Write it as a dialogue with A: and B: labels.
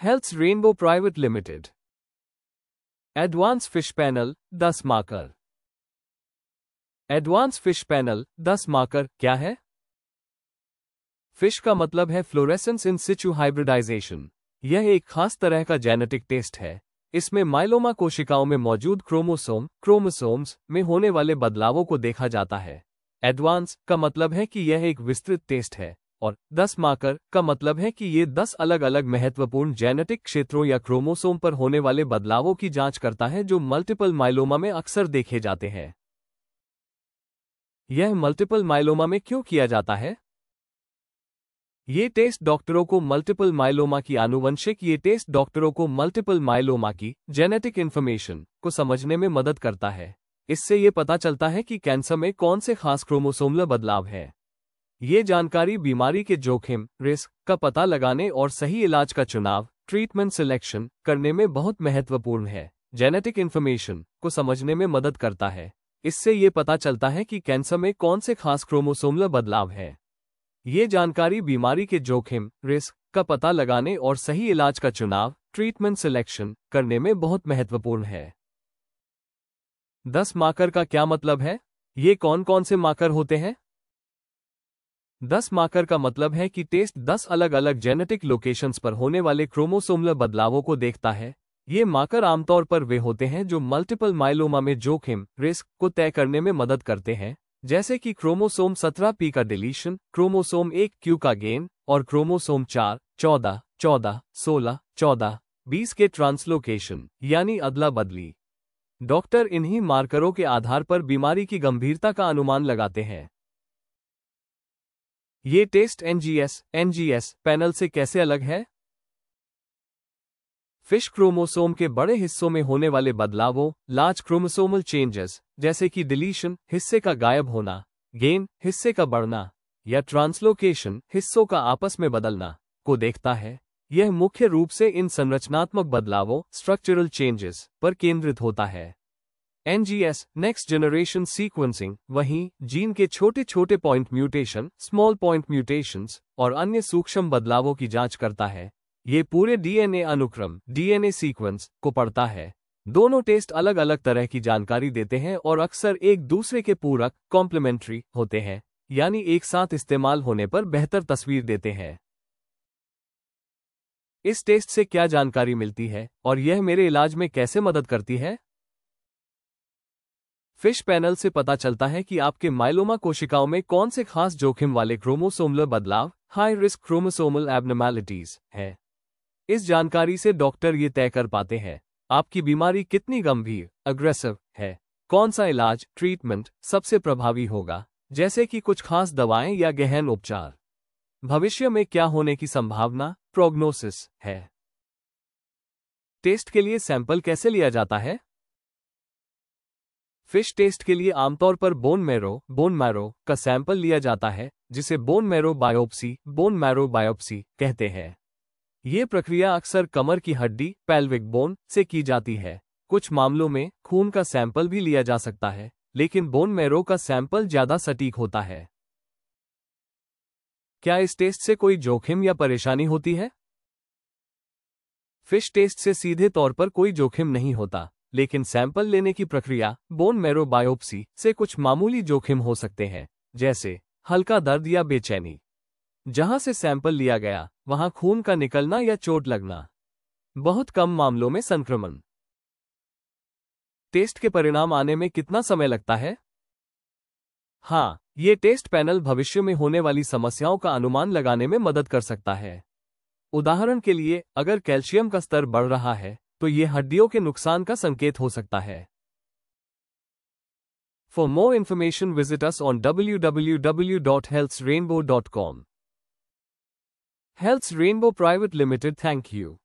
A: हेल्थ्स rainbow private limited. Advance fish panel 10 marker. Advance fish panel 10 marker क्या है? Fish का मतलब है फ्लोरेसेंस इन सिचु हाइब्रिडाइजेशन। यह एक खास तरह का जेनेटिक टेस्ट है। इसमें माइलोमा कोशिकाओं में मौजूद क्रोमोसोम्स में होने वाले बदलावों को देखा जाता है। एडवांस का मतलब है कि यह एक विस्तृत टेस्ट है और 10 मार्कर का मतलब है कि ये 10 अलग अलग महत्वपूर्ण जेनेटिक क्षेत्रों या क्रोमोसोम पर होने वाले बदलावों की जांच करता है जो मल्टीपल माइलोमा में अक्सर देखे जाते हैं। यह मल्टीपल माइलोमा में क्यों किया जाता है? ये टेस्ट डॉक्टरों को मल्टीपल माइलोमा की जेनेटिक इंफॉर्मेशन को समझने में मदद करता है। इससे ये पता चलता है कि कैंसर में कौन से खास क्रोमोसोमल बदलाव हैं। ये जानकारी बीमारी के जोखिम, रिस्क का पता लगाने और सही इलाज का चुनाव, ट्रीटमेंट सिलेक्शन करने में बहुत महत्वपूर्ण है। जेनेटिक इंफॉर्मेशन को समझने में मदद करता है। इससे ये पता चलता है कि कैंसर में कौन से खास क्रोमोसोमल बदलाव हैं। ये जानकारी बीमारी के जोखिम, रिस्क का पता लगाने और सही इलाज का चुनाव, ट्रीटमेंट सिलेक्शन करने में बहुत महत्वपूर्ण है। 10 मार्कर का क्या मतलब है? ये कौन कौन से मार्कर होते हैं? 10 मार्कर का मतलब है कि टेस्ट 10 अलग अलग जेनेटिक लोकेशंस पर होने वाले क्रोमोसोमल बदलावों को देखता है। ये मार्कर आमतौर पर वे होते हैं जो मल्टीपल माइलोमा में जोखिम, रिस्क को तय करने में मदद करते हैं, जैसे कि क्रोमोसोम 17p का डिलीशन, क्रोमोसोम 1q का गेन और क्रोमोसोम 4, 14, 14, 16, 14, 20 के ट्रांसलोकेशन यानी अदला बदली। डॉक्टर इन्हीं मार्करों के आधार पर बीमारी की गंभीरता का अनुमान लगाते हैं। ये टेस्ट एनजीएस पैनल से कैसे अलग है? फिश क्रोमोसोम के बड़े हिस्सों में होने वाले बदलावों, लार्ज क्रोमोसोमल चेंजेस, जैसे कि डिलीशन, हिस्से का गायब होना, गेन, हिस्से का बढ़ना, या ट्रांसलोकेशन, हिस्सों का आपस में बदलना, को देखता है। यह मुख्य रूप से इन संरचनात्मक बदलावों, स्ट्रक्चरल चेंजेस, पर केंद्रित होता है। एनजीएस, नेक्स्ट जनरेशन सीक्वेंसिंग, वहीं जीन के छोटे छोटे point mutation, small point mutations, और अन्य सूक्ष्म बदलावों की जांच करता है। ये पूरे डीएनए अनुक्रम, डीएनए सीक्वेंस, को पढ़ता है। दोनों टेस्ट अलग अलग तरह की जानकारी देते हैं और अक्सर एक दूसरे के पूरक, कॉम्प्लीमेंट्री होते हैं, यानी एक साथ इस्तेमाल होने पर बेहतर तस्वीर देते हैं। इस टेस्ट से क्या जानकारी मिलती है और यह मेरे इलाज में कैसे मदद करती है? फिश पैनल से पता चलता है कि आपके माइलोमा कोशिकाओं में कौन से खास जोखिम वाले क्रोमोसोमल बदलाव, हाई रिस्क क्रोमोसोमल एब्नॉर्मैलिटीज हैं। इस जानकारी से डॉक्टर ये तय कर पाते हैं आपकी बीमारी कितनी गंभीर, अग्रेसिव है, कौन सा इलाज, ट्रीटमेंट सबसे प्रभावी होगा, जैसे कि कुछ खास दवाएं या गहन उपचार। भविष्य में क्या होने की संभावना, प्रोग्नोसिस है। टेस्ट के लिए सैंपल कैसे लिया जाता है? फिश टेस्ट के लिए आमतौर पर बोन मैरो का सैंपल लिया जाता है, जिसे बोन मैरो बायोप्सी कहते हैं। ये प्रक्रिया अक्सर कमर की हड्डी, पेल्विक बोन से की जाती है। कुछ मामलों में खून का सैंपल भी लिया जा सकता है, लेकिन बोन मैरो का सैंपल ज्यादा सटीक होता है। क्या इस टेस्ट से कोई जोखिम या परेशानी होती है? फिश टेस्ट से सीधे तौर पर कोई जोखिम नहीं होता, लेकिन सैंपल लेने की प्रक्रिया, बोन मैरो बायोप्सी, से कुछ मामूली जोखिम हो सकते हैं, जैसे हल्का दर्द या बेचैनी। जहां से सैंपल लिया गया, वहां खून का निकलना या चोट लगना। बहुत कम मामलों में संक्रमण। टेस्ट के परिणाम आने में कितना समय लगता है? हाँ, ये टेस्ट पैनल भविष्य में होने वाली समस्याओं का अनुमान लगाने में मदद कर सकता है। उदाहरण के लिए, अगर कैल्शियम का स्तर बढ़ रहा है, तो ये हड्डियों के नुकसान का संकेत हो सकता है। For more information visit us on www.healthsrainbow.com. Healths Rainbow Private Limited, thank you.